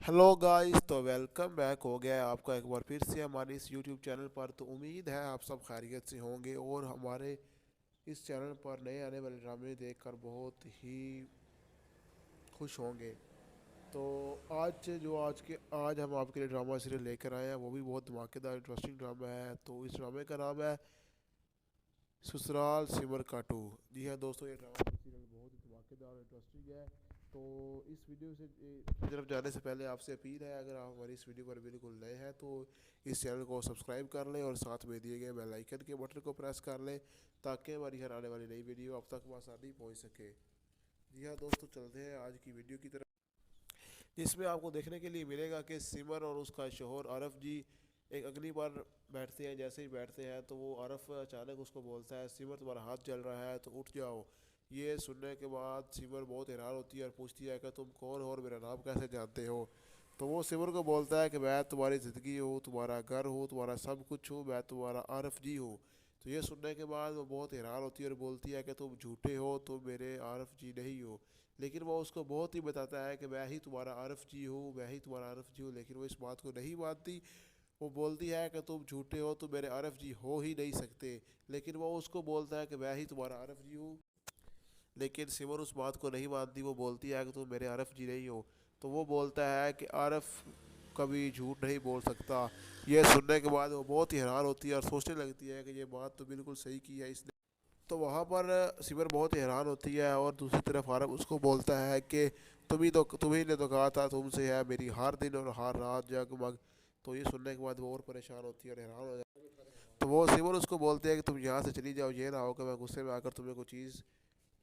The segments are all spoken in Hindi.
हेलो गाइस, तो वेलकम बैक हो गया है आपका एक बार फिर से हमारे इस यूट्यूब चैनल पर। तो उम्मीद है आप सब खैरियत से होंगे और हमारे इस चैनल पर नए आने वाले ड्रामे देखकर बहुत ही खुश होंगे। तो आज हम आपके लिए ड्रामा सीरियल लेकर आए हैं, वो भी बहुत धमाकेदार इंटरेस्टिंग ड्रामा है। तो इस ड्रामे का नाम है ससुराल सिमर काटू। जी हाँ दोस्तों, ये ड्रामा सीरियल बहुत ही धमाकेदार और इंटरेस्टिंग है। तो इस वीडियो से की तरफ जाने से पहले आपसे अपील है, अगर आप हमारी इस वीडियो पर बिल्कुल नए हैं तो इस चैनल को सब्सक्राइब कर लें और साथ में दिए गए बेल आइकन के बटन को प्रेस कर लें ताकि हमारी हर आने वाली नई वीडियो आप तक आसानी पहुंच सके। जी हाँ दोस्तों, चलते हैं आज की वीडियो की तरफ, जिसमें आपको देखने के लिए मिलेगा कि सिमर और उसका शोहर आरफ जी एक अगली बार बैठते हैं। जैसे ही बैठते हैं तो वो आरफ अचानक उसको बोलता है, सिमर तुम्हारा हाथ जल रहा है तो उठ जाओ। ये सुनने के बाद सिमर बहुत हैरान होती है और पूछती है कि तुम कौन हो और मेरा नाम कैसे जानते हो। तो वो सिमर को बोलता है कि मैं तुम्हारी ज़िंदगी हूँ, तुम्हारा घर हूँ, तुम्हारा सब कुछ हूँ, मैं तुम्हारा आरफ जी हूँ। तो ये सुनने के बाद वो बहुत हैरान होती है और बोलती है कि तुम झूठे हो, तुम मेरे आरफ जी नहीं हो। लेकिन वो उसको बहुत ही बताता है कि मैं ही तुम्हारा आरफ जी हूँ, मैं ही तुम्हारा आरफ जी हूँ, लेकिन वो इस बात को नहीं मानती। वो बोलती है कि तुम झूठे हो, तुम मेरे आरफ जी हो ही नहीं सकते। लेकिन वो उसको बोलता है कि मैं ही तुम्हारा आरफ जी हूँ, लेकिन सिमर उस बात को नहीं मानती। वो बोलती है कि तुम मेरे आरफ जी नहीं हो। तो वो बोलता है कि आरफ कभी झूठ नहीं बोल सकता। यह सुनने के बाद वो बहुत ही हैरान होती है और सोचने लगती है कि ये बात तो बिल्कुल सही की है इसने। तो वहाँ पर सिमर बहुत ही हैरान होती है और दूसरी तरफ आरफ उसको बोलता है कि तुम्ही ने तो कहा था तुमसे है मेरी हर दिन और हर रात जगमग। तो ये सुनने के बाद वो और परेशान होती है और हैरान हो जाती है। तो वो सिमर उसको बोलते हैं कि तुम यहाँ से चली जाओ, ये ना हो कि मैं गुस्से में आकर तुम्हें कोई चीज़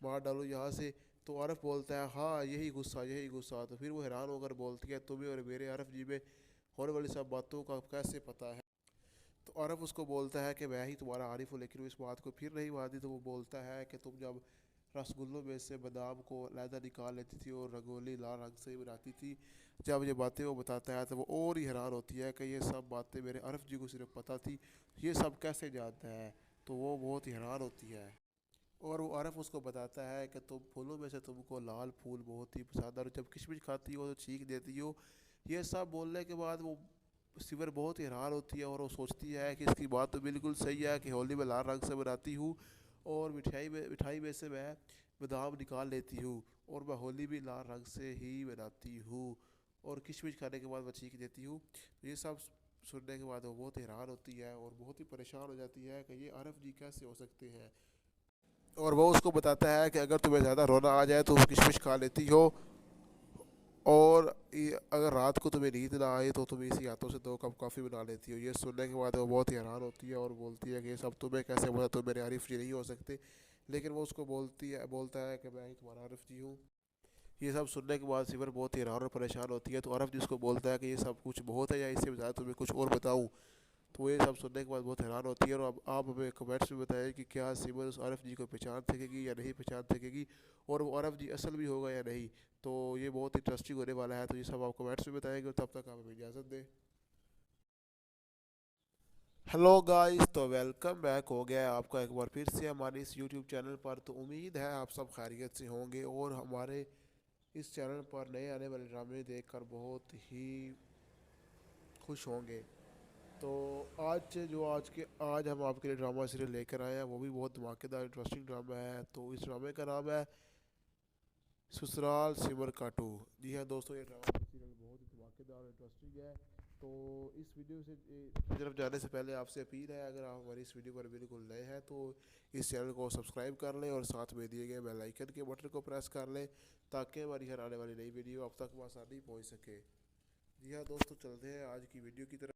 मार डालूँ यहाँ से। तो आरफ बोलता है हाँ, यही गुस्सा यही गुस्सा। तो फिर वो हैरान होकर बोलती है, तुम्हें और मेरे आरफ जी में होने वाली सब बातों का कैसे पता है। तो आरफ उसको बोलता है कि मैं ही तुम्हारा आरिफ हूँ, लेकिन वो इस बात को फिर नहीं मानती। तो वो बोलता है कि तुम जब रसगुल्लों में से बादाम को अलहदा निकाल लेती थी और रंगोली लाल रंग से बनाती थी। जब ये बातें वो बताता है तो वो और ही हैरान होती है कि ये सब बातें मेरे आरफ जी को सिर्फ पता थी, ये सब कैसे जानता है। तो वो बहुत ही हैरान होती है और वो आरफ उसको बताता है कि तुम फूलों में से तुमको लाल फूल बहुत ही पसंद है और जब किशमिश खाती हो तो चीख देती हो। ये सब बोलने के बाद वो सिवर बहुत ही हैरान होती है और वो सोचती है कि इसकी बात तो बिल्कुल सही है कि होली में लाल रंग से बनाती हूँ और मिठाई में से मैं बादाम निकाल लेती हूँ और मैं होली भी लाल रंग से ही बनाती हूँ और किशमिश खाने के बाद मैं चीख देती हूँ। तो ये सब सुनने के बाद वो बहुत हैरान होती है और बहुत ही परेशान हो जाती है कि ये आरफ जी कैसे हो सकते हैं। और वो उसको बताता है कि अगर तुम्हें ज़्यादा रोना आ जाए तो किशमिश खा लेती हो और अगर रात को तुम्हें नींद ना आए तो तुम इसी हाथों से 2 कप कॉफ़ी बना लेती हो। ये सुनने के बाद वो बहुत ही हैरान होती है और बोलती है कि ये सब तुम्हें कैसे पता, तुम मेरे आरिफ जी नहीं हो सकते। लेकिन वो उसको बोलता है कि मैं ही तुम्हारा आरिफ जी हूँ। ये सब सुनने के बाद सिमर बहुत ही हैरान और परेशान होती है। तो आरफ जी उसको बोलता है कि ये सब कुछ बहुत है या इससे ज़्यादा तुम्हें कुछ और बताऊँ। तो ये सब सुनने के बाद बहुत हैरान होती है और अब आप हमें कमेंट्स में बताएं कि क्या सिमर उस आरफ जी को पहचान सकेगी या नहीं पहचान सकेगी और वो आरफ जी असल भी होगा या नहीं। तो ये बहुत इंटरेस्टिंग होने वाला है। तो ये सब आप कमेंट्स में बताएंगे और तब तक आप हमें इजाज़त दें। हेलो गाइस, तो वेलकम बैक हो गया है आपका एक बार फिर से हमारे इस यूट्यूब चैनल पर। तो उम्मीद है आप सब खैरियत से होंगे और हमारे इस चैनल पर नए आने वाले ड्रामे देखकर बहुत ही खुश होंगे। तो आज हम आपके लिए ड्रामा सीरियल लेकर आए हैं, वो भी बहुत धमाकेदार इंटरेस्टिंग ड्रामा है। तो इस ड्रामे का नाम है ससुराल सिमर काटू। जी हाँ दोस्तों, ये ड्रामा सीरियल बहुत ही धमाकेदार और इंटरेस्टिंग है। तो इस वीडियो की तरफ जाने से पहले आपसे अपील है, अगर आप हमारी इस वीडियो पर बिल्कुल नए हैं तो इस चैनल को सब्सक्राइब कर लें और साथ में दिए गए बेल आइकन के बटन को प्रेस कर लें ताकि हमारी हर आने वाली नई वीडियो आप तक आसानी पहुँच सके। जी हाँ दोस्तों, चलते हैं आज की वीडियो की तरफ,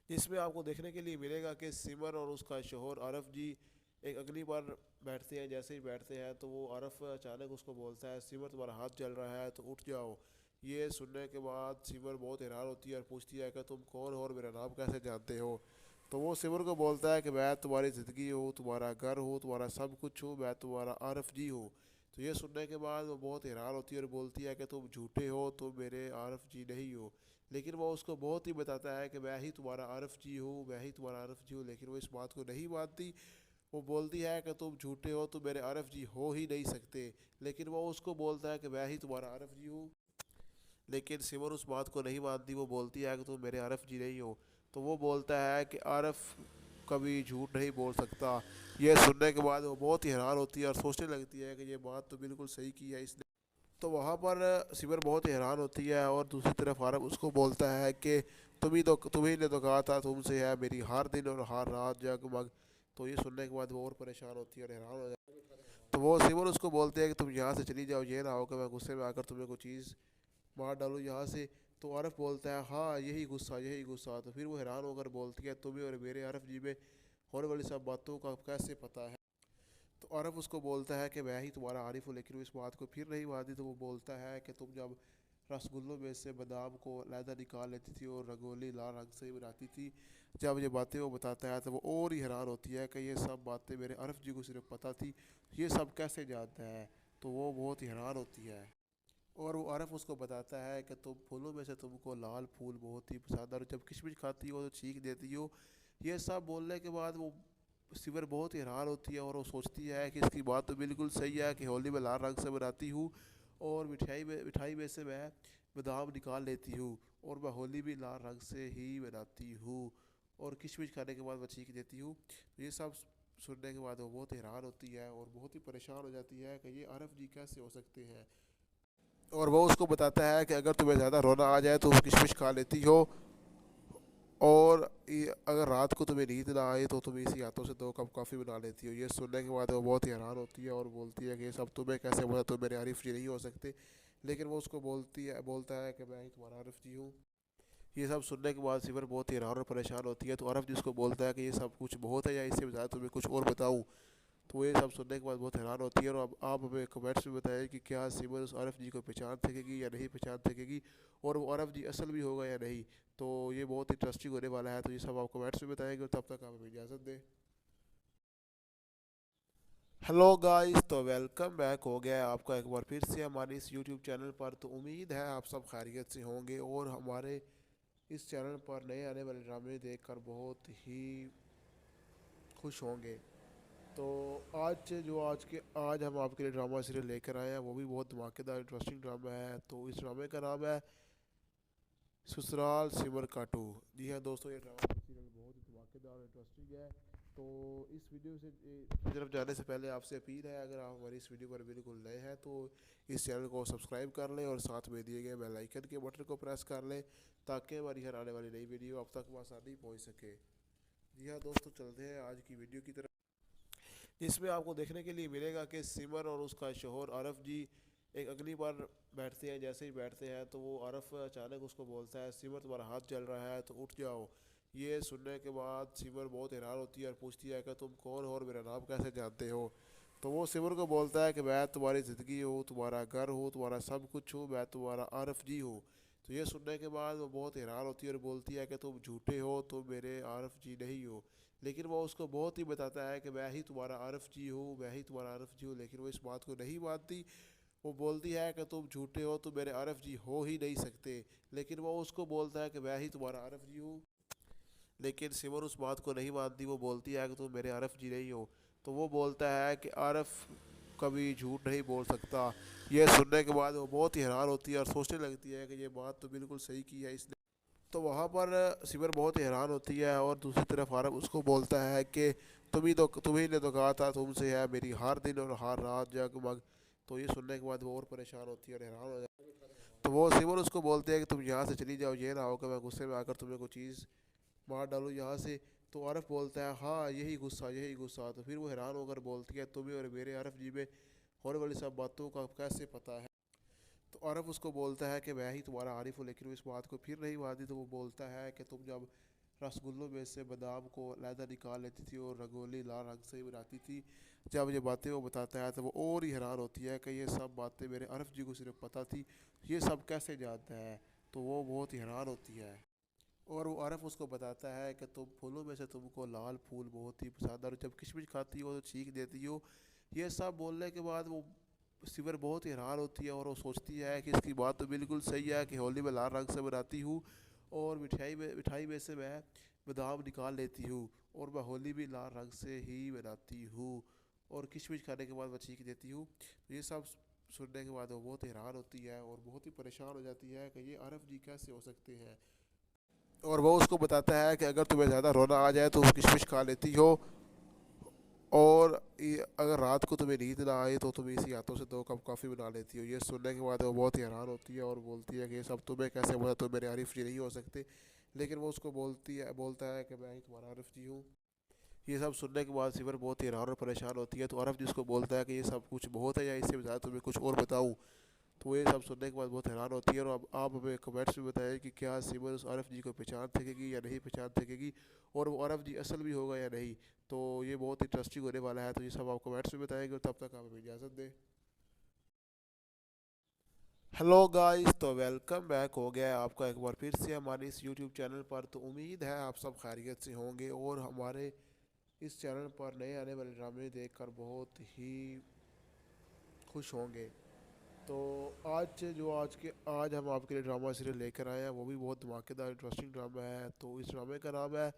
जिसमें आपको देखने के लिए मिलेगा कि सिमर और उसका शोहर आरफ जी एक अगली बार बैठते हैं। जैसे ही बैठते हैं तो वो आरफ अचानक उसको बोलता है, सिमर तुम्हारा हाथ जल रहा है तो उठ जाओ। ये सुनने के बाद सिमर बहुत हैरान होती है और पूछती है कि तुम कौन हो और मेरा नाम कैसे जानते हो। तो वो सिमर को बोलता है कि मैं तुम्हारी ज़िंदगी हूँ, तुम्हारा घर हूँ, तुम्हारा सब कुछ हूँ, मैं तुम्हारा आरफ जी हूँ। तो ये सुनने के बाद वो बहुत हैरान होती है और बोलती है कि तुम झूठे हो, तुम मेरे आरफ जी नहीं हो। लेकिन वो उसको बहुत ही बताता है कि मैं ही तुम्हारा आरफ जी हूँ, मैं ही तुम्हारा आरफ जी हूँ, लेकिन वो इस बात को नहीं मानती। वो बोलती है कि तुम झूठे हो, तुम मेरे आरफ जी हो ही नहीं सकते। लेकिन वो उसको बोलता है कि मैं ही तुम्हारा आरफ जी हूँ, लेकिन सिमर उस बात को नहीं मानती। वो बोलती है कि तुम मेरे आरफ जी नहीं हो। तो वो बोलता है कि आरफ कभी झूठ नहीं बोल सकता। यह सुनने के बाद वो बहुत ही हैरान होती है और सोचने लगती है कि ये बात तो बिल्कुल सही की है इसने। तो वहाँ पर सिमर बहुत ही हैरान होती है और दूसरी तरफ आरफ उसको बोलता है कि तुम्ही ने तो कहा था तुमसे है मेरी हर दिन और हर रात जगमग। तो ये सुनने के बाद वो और परेशान होती है और हैरान हो जाती है। तो वो सिमर उसको बोलते हैं कि तुम यहाँ से चली जाओ, ये ना हो कि मैं गुस्से में आकर तुम्हें कोई चीज़ मार डालूँ यहाँ से। तो आरफ बोलता है हाँ यही गुस्सा यही गुस्सा। तो फिर वो हैरान होकर बोलती है तुम्हें और मेरे आरफ जी में होने वाली सब बातों का कैसे पता है। तो आरफ उसको बोलता है कि मैं ही तुम्हारा आरिफ हूँ, लेकिन वो इस बात को फिर नहीं मानती। तो वो बोलता है कि तुम जब रसगुल्लों में से बादाम को अलहदा निकाल लेती थी और रंगोली लाल रंग से बनाती थी। जब ये बातें वो बताता है तो वो और ही हैरान होती है कि ये सब बातें मेरे आरफ जी को सिर्फ पता थी, ये सब कैसे जानता है। तो वो बहुत ही हैरान होती है और वो आरफ उसको बताता है कि तुम फूलों में से तुमको लाल फूल बहुत ही पसंद है और जब किशमिश खाती हो तो चीख देती हो। ये सब बोलने के बाद वो सिवर बहुत ही हैरान होती है और वो सोचती है कि इसकी बात तो बिल्कुल सही है कि होली में लाल रंग से बनाती हूँ और मिठाई में से मैं बादाम निकाल लेती हूँ और मैं होली भी लाल रंग से ही बनाती हूँ और किशमिश खाने के बाद मैं चीख देती हूँ। तो ये सब सुनने के बाद वो बहुत हैरान होती है और बहुत ही परेशान हो जाती है कि ये आरफ जी कैसे हो सकते हैं। और वो उसको बताता है कि अगर तुम्हें ज़्यादा रोना आ जाए तो किशमिश खा लेती हो और अगर रात को तुम्हें नींद ना आए तो तुम इसी हाथों से 2 कप कॉफ़ी बना लेती हो। ये सुनने के बाद वो बहुत ही हैरान होती है और बोलती है कि ये सब तुम्हें कैसे पता, तुम मेरे आरिफ जी नहीं हो सकते। लेकिन वो उसको बोलता है कि मैं ही तुम्हारा आरिफ जी हूँ। ये सब सुनने के बाद सिमर बहुत ही हैरान और परेशान होती है। तो आरफ जी उसको बोलता है कि ये सब कुछ बहुत है या इससे ज़्यादा तुम्हें कुछ और बताऊँ। तो ये सब सुनने के बाद बहुत हैरान होती है और अब आप हमें कमेंट्स में बताएं कि क्या सिमर उस आरफ जी को पहचान सकेगी या नहीं पहचान सकेगी और वो आरफ जी असल भी होगा या नहीं। तो ये बहुत इंटरेस्टिंग होने वाला है। तो ये सब आप कमेंट्स में बताएंगे और तब तक आप हमें इजाज़त दें। हेलो गाइस, तो वेलकम बैक हो गया है आपका एक बार फिर से हमारे इस यूट्यूब चैनल पर। तो उम्मीद है आप सब खैरियत से होंगे और हमारे इस चैनल पर नए आने वाले ड्रामे देखकर बहुत ही खुश होंगे। तो आज हम आपके लिए ड्रामा सीरियल लेकर आए हैं, वो भी बहुत धमाकेदार इंटरेस्टिंग ड्रामा है। तो इस ड्रामे का नाम है ससुराल सिमर काटू। जी हाँ दोस्तों, ये ड्रामा सीरियल बहुत ही धमाकेदार इंटरेस्टिंग है। तो इस वीडियो से की तरफ जाने से पहले आपसे अपील है, अगर आप हमारी इस वीडियो पर बिल्कुल नए हैं तो इस चैनल को सब्सक्राइब कर लें और साथ में दिए गए बेल आइकन के बटन को प्रेस कर लें ताकि हमारी हर आने वाली नई वीडियो आप तक आसानी पहुँच सके। जी हाँ दोस्तों, चलते हैं आज की वीडियो की तरफ, जिसमें आपको देखने के लिए मिलेगा कि सिमर और उसका शोहर आरफ जी एक अगली बार बैठते हैं। जैसे ही बैठते हैं तो वो आरफ अचानक उसको बोलता है सिमर तुम्हारा हाथ जल रहा है तो उठ जाओ। ये सुनने के बाद सिमर बहुत हैरान होती है और पूछती है कि तुम कौन हो और मेरा नाम कैसे जानते हो। तो वो सिमर को बोलता है कि मैं तुम्हारी ज़िंदगी हूँ, तुम्हारा घर हूँ, तुम्हारा सब कुछ हूँ, मैं तुम्हारा आरफ जी हूँ। तो ये सुनने के बाद वो बहुत हैरान होती है और बोलती है कि तुम झूठे हो, तुम मेरे आरफ जी नहीं हो। लेकिन वो उसको बहुत ही बताता है कि मैं ही तुम्हारा आरफ जी हूँ, मैं ही तुम्हारा आरफ जी हूँ, लेकिन वो इस बात को नहीं मानती। वो बोलती है कि तुम झूठे हो, तुम मेरे आरफ जी हो ही नहीं सकते। लेकिन वो उसको बोलता है कि मैं ही तुम्हारा आरफ जी हूँ, लेकिन सिमर उस बात को नहीं मानती। वो बोलती है कि तुम मेरे आरफ जी नहीं हो। तो वो बोलता है कि आरफ कभी झूठ नहीं बोल सकता। यह सुनने के बाद वो बहुत ही हैरान होती है और सोचने लगती है कि ये बात तो बिल्कुल सही की है इसने। तो वहाँ पर सिमर बहुत ही हैरान होती है और दूसरी तरफ आरफ उसको बोलता है कि तुम्ही ने तो कहा था तुमसे है मेरी हर दिन और हर रात जगमग। तो ये सुनने के बाद वो और परेशान होती है और हैरान हो जाती है। तो वो सिमर उसको बोलते हैं कि तुम यहाँ से चली जाओ, ये ना हो कि मैं गुस्से में आकर तुम्हें कोई चीज़ मार डालूँ यहाँ से। तो आरफ बोलता है हाँ यही गुस्सा यही गुस्सा। तो फिर वो हैरान होकर बोलती है तुम्हें और मेरे आरफ जी में होने वाली सब बातों का कैसे पता है। तो आरफ उसको बोलता है कि मैं ही तुम्हारा आरिफ हूँ, लेकिन वो इस बात को फिर नहीं मानती। तो वो बोलता है कि तुम जब रसगुल्लों में से बादाम को अलहदा निकाल लेती थी और रंगोली लाल रंग से ही बनाती थी। जब ये बातें वो बताता है तो वो और ही हैरान होती है कि ये सब बातें मेरे आरफ जी को सिर्फ पता थी, ये सब कैसे जानता है। तो वो बहुत ही हैरान होती है और वो आरफ उसको बताता है कि तुम फूलों में से तुमको लाल फूल बहुत ही पसंद है और जब किशमिश खाती हो तो चीख देती हो। ये सब बोलने के बाद वो सिवर बहुत ही हैरान होती है और वो सोचती है कि इसकी बात तो बिल्कुल सही है कि होली में लाल रंग से बनाती हूँ और मिठाई में से मैं बादाम निकाल लेती हूँ और मैं होली भी लाल रंग से ही बनाती हूँ और किशमिश खाने के बाद मैं चीख देती हूँ। तो ये सब सुनने के बाद वो बहुत हैरान होती है और बहुत ही परेशान हो जाती है कि ये आरफ जी कैसे हो सकते हैं। और वो उसको बताता है कि अगर तुम्हें ज़्यादा रोना आ जाए तो किशमिश खा लेती हो, और अगर रात को तुम्हें नींद ना आए तो तुम इसी हाथों से 2 कप कॉफ़ी बना लेती हो। ये सुनने के बाद वो बहुत ही हैरान होती है और बोलती है कि ये सब तुम्हें कैसे पता, तुम मेरे आरिफ जी नहीं हो सकते। लेकिन वो उसको बोलता है कि मैं ही तुम्हारा आरिफ जी हूँ। ये सब सुनने के बाद सिमर बहुत ही हैरान और परेशान होती है। तो आरफ जी उसको बोलता है कि ये सब कुछ बहुत है या इससे ज़्यादा तुम्हें कुछ और बताऊँ। तो ये सब सुनने के बाद बहुत हैरान होती है। और अब आप हमें कमेंट्स में बताएं कि क्या सिमर उस आरफ जी को पहचान सकेगी या नहीं पहचान सकेगी, और वो आरफ जी असल भी होगा या नहीं। तो ये बहुत इंटरेस्टिंग होने वाला है। तो ये सब आप कमेंट्स में बताएंगे, और तब तक आप हमें इजाज़त दें। हेलो गाइस, तो वेलकम बैक हो गया है आपका एक बार फिर से हमारे इस यूट्यूब चैनल पर। तो उम्मीद है आप सब खैरियत से होंगे और हमारे इस चैनल पर नए आने वाले ड्रामे देखकर बहुत ही खुश होंगे। तो आज हम आपके लिए ड्रामा सीरियल लेकर आए हैं, वो भी बहुत धमाकेदार इंटरेस्टिंग ड्रामा है। तो इस ड्रामे का नाम है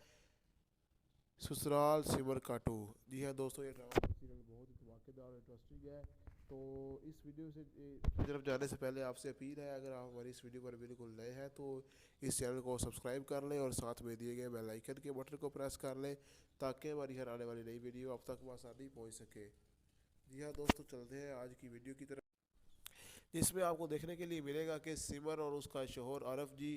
ससुराल सिमर काटू। जी हाँ दोस्तों, ये ड्रामा सीरियल बहुत ही धमाकेदार और इंटरेस्टिंग है। तो इस वीडियो से की तरफ जाने से पहले आपसे अपील है, अगर आप हमारी इस वीडियो पर बिल्कुल नए हैं तो इस चैनल को सब्सक्राइब कर लें और साथ में दिए गए बेल आइकन के बटन को प्रेस कर लें, ताकि हमारी हर आने वाली नई वीडियो आप तक आसानी पहुँच सके। जी हाँ दोस्तों, चलते हैं आज की वीडियो की तरफ, जिसमें आपको देखने के लिए मिलेगा कि सिमर और उसका शोहर आरफ जी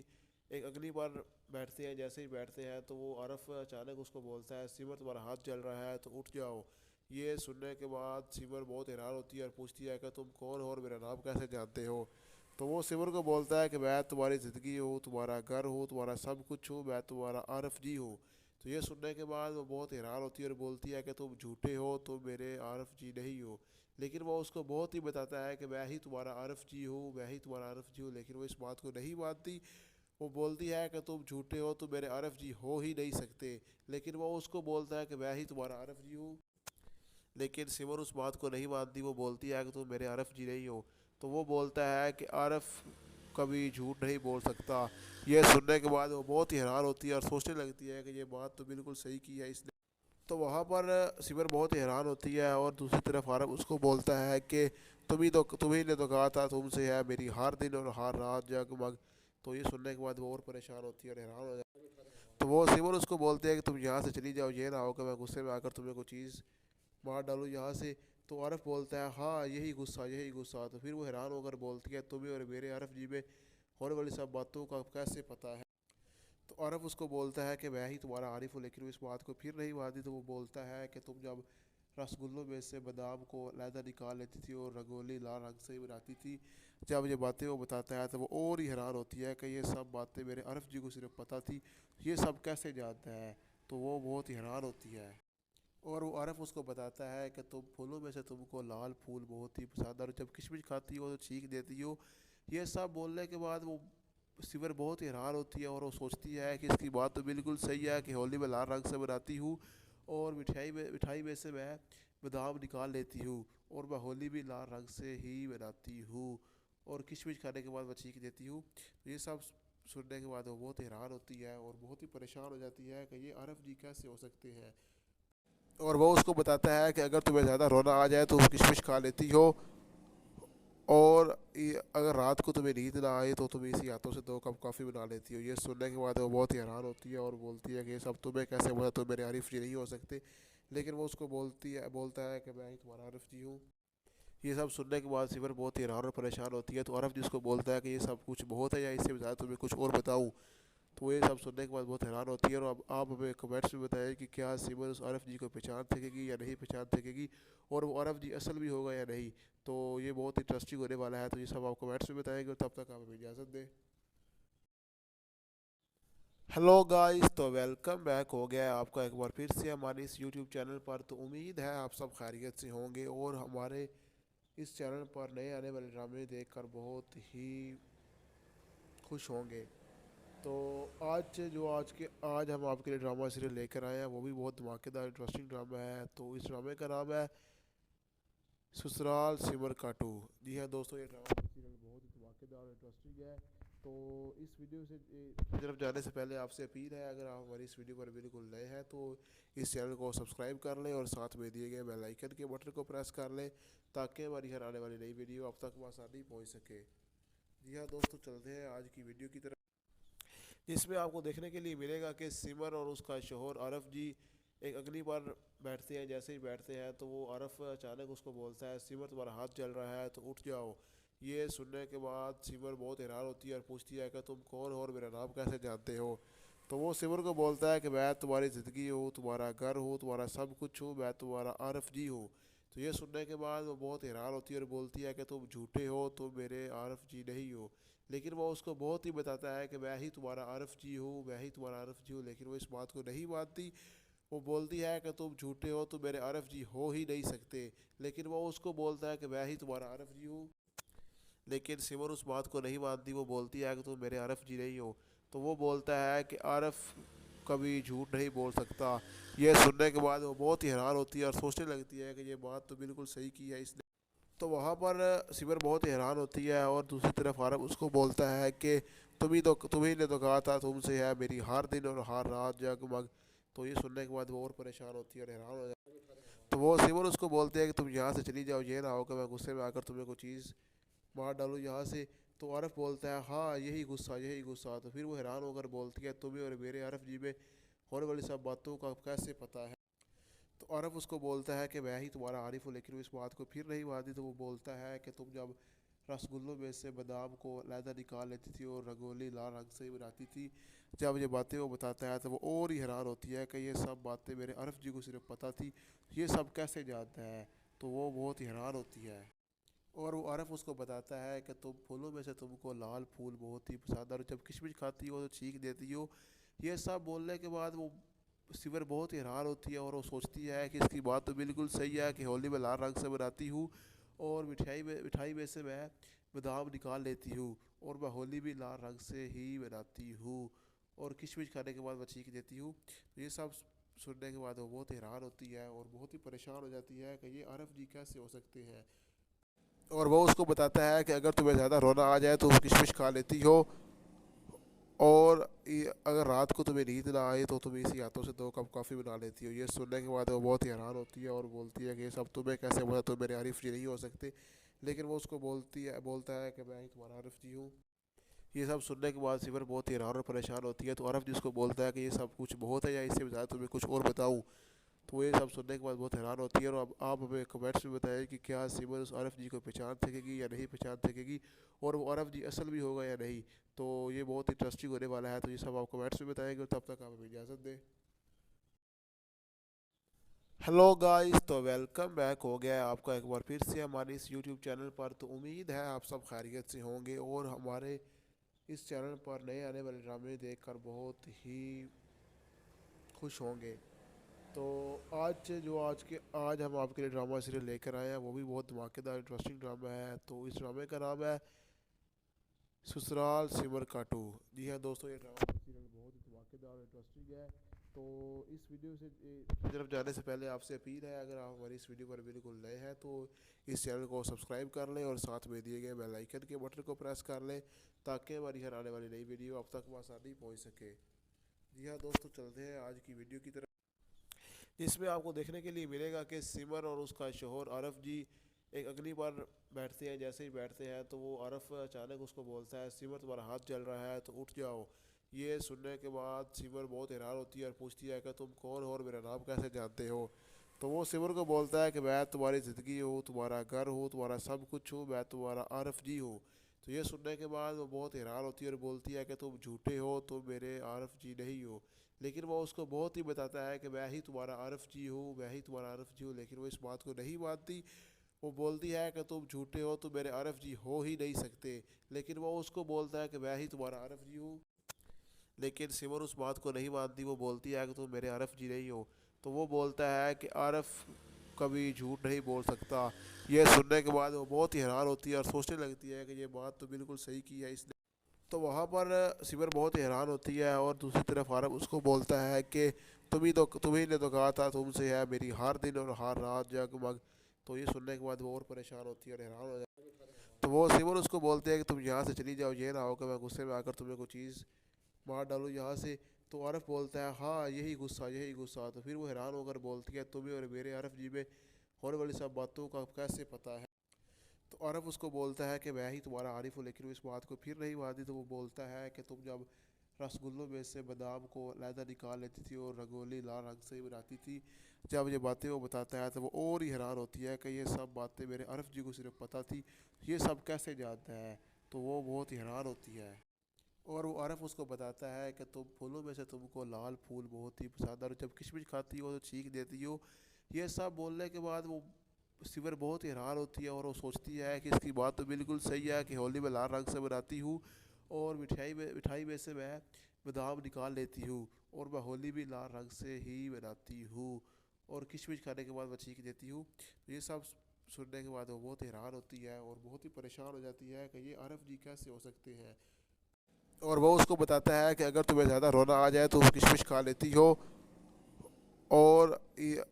एक अगली बार बैठते हैं। जैसे ही बैठते हैं तो वो आरफ अचानक उसको बोलता है, सिमर तुम्हारा हाथ जल रहा है तो उठ जाओ। ये सुनने के बाद सिमर बहुत हैरान होती है और पूछती है कि तुम कौन हो और मेरा नाम कैसे जानते हो। तो वो सिमर को बोलता है कि मैं तुम्हारी ज़िंदगी हूँ, तुम्हारा घर हूँ, तुम्हारा सब कुछ हूँ, मैं तुम्हारा आरफ जी हूँ। तो ये सुनने के बाद वो बहुत हैरान होती है और बोलती है कि तुम झूठे हो, तुम मेरे आरफ जी नहीं हो। लेकिन वो उसको बहुत ही बताता है कि मैं ही तुम्हारा आरफ जी हूँ, मैं ही तुम्हारा आरफ जी हूँ, लेकिन वो इस बात को नहीं मानती। वो बोलती है कि तुम झूठे हो, तुम मेरे आरफ जी हो ही नहीं सकते। लेकिन वो उसको बोलता है कि मैं ही तुम्हारा आरफ जी हूँ, लेकिन सिमर उस बात को नहीं मानती। वो बोलती है कि तुम मेरे आरफ जी नहीं हो। तो वो बोलता है कि आरफ कभी झूठ नहीं बोल सकता। यह सुनने के बाद वो बहुत ही हैरान होती है और सोचने लगती है कि ये बात तो बिल्कुल सही की है इसने। तो वहाँ पर सिमर बहुत ही हैरान होती है और दूसरी तरफ आरफ उसको बोलता है कि तुम्ही ने तो कहा था तुमसे है मेरी हर दिन और हर रात जगमग। तो ये सुनने के बाद वो और परेशान होती है और हैरान हो जाती है। तो वो सिमर उसको बोलते हैं कि तुम यहाँ से चली जाओ, ये ना हो कि मैं गुस्से में आकर तुम्हें कोई चीज़ मार डालूँ यहाँ से। तो आरफ बोलता है हाँ यही गुस्सा, यही गुस्सा। तो फिर वो हैरान होकर बोलती है, तुम्हें और मेरे आरफ जी में होने वाली सब बातों का कैसे पता है। तो आरफ उसको बोलता है कि मैं ही तुम्हारा आरिफ हूँ, लेकिन वो इस बात को फिर नहीं मानती। तो वो बोलता है कि तुम जब रसगुल्लों में से बादाम को अलहदा निकाल लेती थी और रंगोली लाल रंग से बनाती थी, जब ये बातें वो बताता है तो वो और ही हैरान होती है कि ये सब बातें मेरे आरफ जी को सिर्फ पता थी, ये सब कैसे जानता है। तो वो बहुत ही हैरान होती है। और वो आरफ उसको बताता है कि तुम फूलों में से तुमको लाल फूल बहुत ही पसंद है और जब किशमिश खाती हो तो चीख देती हो। ये सब बोलने के बाद वो सिवर बहुत ही हैरान होती है और वो सोचती है कि इसकी बात तो बिल्कुल सही है कि होली में लाल रंग से बनाती हूँ और मिठाई में से मैं बादाम निकाल लेती हूँ, और मैं होली भी लाल रंग से ही बनाती हूँ, और किशमिश खाने के बाद मैं चीख देती हूँ। तो ये सब सुनने के बाद वो बहुत हैरान होती है और बहुत ही परेशान हो जाती है कि ये आरफ जी कैसे हो सकते हैं। और वो उसको बताता है कि अगर तुम्हें ज़्यादा रोना आ जाए तो किशमिश खा लेती हो, और अगर रात को तुम्हें नींद ना आए तो तुम इसी हाथों से 2 कप कॉफ़ी बना लेती हो। ये सुनने के बाद वो बहुत ही हैरान होती है और बोलती है कि ये सब तुम्हें कैसे पता, तुम मेरे आरिफ जी नहीं हो सकते। लेकिन वो उसको बोलता है कि मैं ही तुम्हारा आरिफ जी हूँ। ये सब सुनने के बाद सिमर बहुत ही हैरान और परेशान होती है। तो आरफ जी उसको बोलता है कि ये सब कुछ बहुत है या इससे ज़्यादा तुम्हें कुछ और बताऊँ। तो ये सब सुनने के बाद बहुत हैरान होती है। और अब आप हमें कमेंट्स में बताएं कि क्या सिमर उस आरफ जी को पहचान सकेगी या नहीं पहचान सकेगी, और वो आरफ जी असल भी होगा या नहीं। तो ये बहुत इंटरेस्टिंग होने वाला है। तो ये सब आप कमेंट्स में बताएंगे, और तब तक आप हमें इजाज़त दें। हेलो गाइस, तो वेलकम बैक हो गया है आपका एक बार फिर से हमारे इस यूट्यूब चैनल पर। तो उम्मीद है आप सब खैरियत से होंगे और हमारे इस चैनल पर नए आने वाले ड्रामे देखकर बहुत ही खुश होंगे। तो आज हम आपके लिए ड्रामा सीरियल लेकर आए हैं, वो भी बहुत धमाकेदार इंटरेस्टिंग ड्रामा है। तो इस ड्रामे का नाम है ससुराल सिमर काटू। जी हाँ दोस्तों, ये ड्रामा सीरियल बहुत ही धमाकेदार और इंटरेस्टिंग है। तो इस वीडियो से की तरफ जाने से पहले आपसे अपील है, अगर आप हमारी इस वीडियो पर बिल्कुल नए हैं तो इस चैनल को सब्सक्राइब कर लें और साथ में दिए गए बेल आइकन के बटन को प्रेस कर लें ताकि हमारी हर आने वाली नई वीडियो आप तक आसानी पहुंच सके। जी हाँ दोस्तों, चलते हैं आज की वीडियो की तरफ, जिसमें आपको देखने के लिए मिलेगा कि सिमर और उसका शोहर आरफ जी एक अगली बार बैठते हैं। जैसे ही बैठते हैं तो वो आरफ अचानक उसको बोलता है, सिमर तुम्हारा हाथ जल रहा है तो उठ जाओ। ये सुनने के बाद सिमर बहुत हैरान होती है और पूछती है कि तुम कौन हो और मेरा नाम कैसे जानते हो। तो वो सिमर को बोलता है कि मैं तुम्हारी ज़िंदगी हूँ, तुम्हारा घर हूँ, तुम्हारा सब कुछ हूँ, मैं तुम्हारा आरफ जी हूँ। तो ये सुनने के बाद वो बहुत हैरान होती है और बोलती है कि तुम झूठे हो, तुम मेरे आरफ जी नहीं हो। लेकिन वो उसको बहुत ही बताता है कि मैं ही तुम्हारा आरफ जी हूँ, मैं ही तुम्हारा आरफ जी हूँ, लेकिन वो इस बात को नहीं मानती। वो बोलती है कि तुम झूठे हो, तुम मेरे आरफ जी हो ही नहीं सकते। लेकिन वो उसको बोलता है कि मैं ही तुम्हारा आरफ जी हूँ, लेकिन सिमर उस बात को नहीं मानती। वो बोलती है कि तुम मेरे आरफ जी नहीं हो। तो वो बोलता है कि आरफ कभी झूठ नहीं बोल सकता। यह सुनने के बाद वो बहुत ही हैरान होती है और सोचने लगती है कि ये बात तो बिल्कुल सही की है इसने। तो वहाँ पर सिमर बहुत ही हैरान होती है और दूसरी तरफ आरफ उसको बोलता है कि तुम्ही ने तो कहा था तुमसे है मेरी हर दिन और हर रात जगमग। तो ये सुनने के बाद वो और परेशान होती है और हैरान हो जाती है। तो वो सिमर उसको बोलते हैं कि तुम यहाँ से चली जाओ, ये ना हो कि मैं गुस्से में आकर तुम्हें कोई चीज़ मार डालूँ यहाँ से। तो आरफ बोलता है हाँ यही गुस्सा, यही गुस्सा। तो फिर वो हैरान होकर बोलती है तुम्हें और मेरे आरफ जी में होने वाली सब बातों का कैसे पता है। तो आरफ उसको बोलता है कि मैं ही तुम्हारा आरिफ हूँ, लेकिन वो इस बात को फिर नहीं मानती। तो वो बोलता है कि तुम जब रसगुल्लों में से बादाम को अलहदा निकाल लेती थी और रंगोली लाल रंग से बनाती थी। जब ये बातें वो बताता है तो वो और ही हैरान होती है कि ये सब बातें मेरे आरफ जी को सिर्फ पता थी, ये सब कैसे जानता है। तो वो बहुत ही हैरान होती है और वो आरफ उसको बताता है कि तुम फूलों में से तुमको लाल फूल बहुत ही पसंद है और जब किशमिश खाती हो तो चीख देती हो। ये सब बोलने के बाद वो सिवर बहुत ही हैरान होती है और वो सोचती है कि इसकी बात तो बिल्कुल सही है कि होली में लाल रंग से बनाती हूँ और मिठाई में से मैं बादाम निकाल लेती हूँ और मैं होली भी लाल रंग से ही बनाती हूँ और किशमिश खाने के बाद मैं चीख देती हूँ। तो ये सब सुनने के बाद वो बहुत हैरान होती है और बहुत ही परेशान हो जाती है कि ये आरफ जी कैसे हो सकते हैं। और वो उसको बताता है कि अगर तुम्हें ज़्यादा रोना आ जाए तो किशमिश खा लेती हो और अगर रात को तुम्हें नींद ना आए तो तुम इसी हाथों से 2 कप कॉफ़ी बना लेती हो। ये सुनने के बाद वो बहुत ही हैरान होती है और बोलती है कि ये सब तुम्हें कैसे पता, तुम मेरे आरिफ जी नहीं हो सकते। लेकिन वो उसको बोलता है कि मैं ही तुम्हारा आरिफ जी हूँ। ये सब सुनने के बाद सिमर बहुत ही हैरान और परेशान होती है। तो आरफ जी उसको बोलता है कि ये सब कुछ बहुत है या इससे ज़्यादा तुम्हें कुछ और बताऊँ। तो ये सब सुनने के बाद बहुत हैरान होती है और अब आप हमें कमेंट्स में बताएं कि क्या सिमर उस आरफ जी को पहचान सकेगी या नहीं पहचान सकेगी और वो आरफ जी असल भी होगा या नहीं। तो ये बहुत इंटरेस्टिंग होने वाला है। तो ये सब आप कमेंट्स में बताएंगे, तब तक आप हमें इजाज़त दें। हेलो गाइस, तो वेलकम बैक हो गया है आपका एक बार फिर से हमारे इस यूट्यूब चैनल पर। तो उम्मीद है आप सब खैरियत से होंगे और हमारे इस चैनल पर नए आने वाले ड्रामे देखकर बहुत ही खुश होंगे। तो आज हम आपके लिए ड्रामा सीरियल लेकर आए हैं, वो भी बहुत धमाकेदार इंटरेस्टिंग ड्रामा है। तो इस ड्रामे का नाम है ससुराल सिमर काटू। जी हाँ दोस्तों, ये ड्रामा सीरियल बहुत ही धमाकेदार और इंटरेस्टिंग है। तो इस वीडियो से की तरफ जाने से पहले आपसे अपील है, अगर आप हमारी इस वीडियो पर बिल्कुल नए हैं तो इस चैनल को सब्सक्राइब कर लें और साथ में दिए गए बेल आइकन के बटन को प्रेस कर लें ताकि हमारी हर आने वाली नई वीडियो आप तक आसानी पहुँच सके। जी हाँ दोस्तों, चलते हैं आज की वीडियो की तरफ, जिसमें आपको देखने के लिए मिलेगा कि सिमर और उसका शोहर आरफ जी एक अगली बार बैठते हैं। जैसे ही बैठते हैं तो वो आरफ अचानक उसको बोलता है, सिमर तुम्हारा हाथ जल रहा है तो उठ जाओ। ये सुनने के बाद सिमर बहुत हैरान होती है और पूछती है कि तुम कौन हो और मेरा नाम कैसे जानते हो। तो वो सिमर को बोलता है कि मैं तुम्हारी ज़िंदगी हूँ, तुम्हारा घर हूँ, तुम्हारा सब कुछ हूँ, मैं तुम्हारा आरफ जी हूँ। तो ये सुनने के बाद वो बहुत हैरान होती है और बोलती है कि तुम झूठे हो, तुम मेरे आरफ जी नहीं हो। लेकिन वो उसको बहुत ही बताता है कि मैं ही तुम्हारा आरफ जी हूँ, मैं ही तुम्हारा आरफ जी हूँ, लेकिन वो इस बात को नहीं मानती। वो बोलती है कि तुम झूठे हो, तुम मेरे आरफ जी हो ही नहीं सकते। लेकिन वो उसको बोलता है कि मैं ही तुम्हारा आरफ जी हूँ, लेकिन सिमर उस बात को नहीं मानती। वो बोलती है कि तुम मेरे आरफ जी नहीं हो। तो वो बोलता है कि आरफ कभी झूठ नहीं बोल सकता। यह सुनने के बाद वो बहुत ही हैरान होती है और सोचने लगती है कि ये बात तो बिल्कुल सही की है इसने। तो वहाँ पर सिमर बहुत ही हैरान होती है और दूसरी तरफ आरफ उसको बोलता है कि तुम्ही ने तो कहा था तुमसे है मेरी हर दिन और हर रात जगमग। तो ये सुनने के बाद वो और परेशान होती है और हैरान हो जाती है। तो वो सिमर उसको बोलते हैं कि तुम यहाँ से चली जाओ, ये ना हो कि मैं गुस्से में आकर तुम्हें कोई चीज़ मार डालूँ यहाँ से। तो आरफ बोलता है हाँ यही गुस्सा, यही गुस्सा। तो फिर वो हैरान होकर बोलती है तुम्हें और मेरे आरफ जी में होने वाली सब बातों का कैसे पता है। तो आरफ उसको बोलता है कि मैं ही तुम्हारा आरिफ हूँ, लेकिन वो इस बात को फिर नहीं मानती। तो वो बोलता है कि तुम जब रसगुल्लों में से बादाम को अलहदा निकाल लेती थी और रंगोली लाल रंग से ही बनाती थी, जब ये बातें वो बताता है तो वो और ही हैरान होती है कि ये सब बातें मेरे आरफ जी को सिर्फ पता थी, ये सब कैसे जानता है। तो वो बहुत ही हैरान होती है। और वो आरफ उसको बताता है कि तुम फूलों में से तुमको लाल फूल बहुत ही पसंद है और जब किशमिश खाती हो तो चीख देती हो। ये सब बोलने के बाद वो सिवर बहुत ही हैरान होती है और वो सोचती है कि इसकी बात तो बिल्कुल सही है कि होली में लाल रंग से बनाती हूँ और मिठाई में से मैं बादाम निकाल लेती हूँ और मैं होली भी लाल रंग से ही बनाती हूँ और किशमिश खाने के बाद मैं चीख देती हूँ। तो ये सब सुनने के बाद वो बहुत हैरान होती है और बहुत ही परेशान हो जाती है कि ये आरफ जी कैसे हो सकते हैं। और वो उसको बताता है कि अगर तुम्हें ज़्यादा रोना आ जाए तो किशमिश खा लेती हो और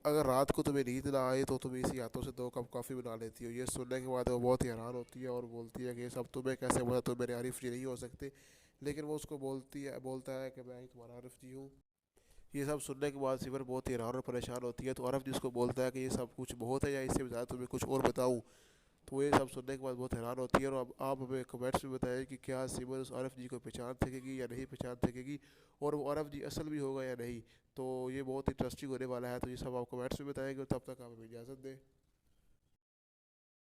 अगर रात को तुम्हें नींद ना आए तो तुम इसी हाथों से 2 कप कॉफ़ी बना लेती हो। ये सुनने के बाद वो बहुत ही हैरान होती है और बोलती है कि ये सब तुम्हें कैसे पता, तुम मेरे आरिफ जी नहीं हो सकते। लेकिन वो उसको बोलता है कि मैं ही तुम्हारा आरिफ जी हूँ। ये सब सुनने के बाद सिमर बहुत ही हैरान और परेशान होती है। तो आरफ जी उसको बोलता है कि ये सब कुछ बहुत है या इससे ज़्यादा तुम्हें कुछ और बताऊँ। तो ये सब सुनने के बाद बहुत हैरान होती है। और अब आप हमें कमेंट्स में बताएं कि क्या सिमर उस आरफ जी को पहचान सकेगी या नहीं पहचान सकेगी और वो आरफ जी असल भी होगा या नहीं। तो ये बहुत इंटरेस्टिंग होने वाला है। तो ये सब आप कमेंट्स में बताएंगे। तब तक आप हमें इजाज़त दें।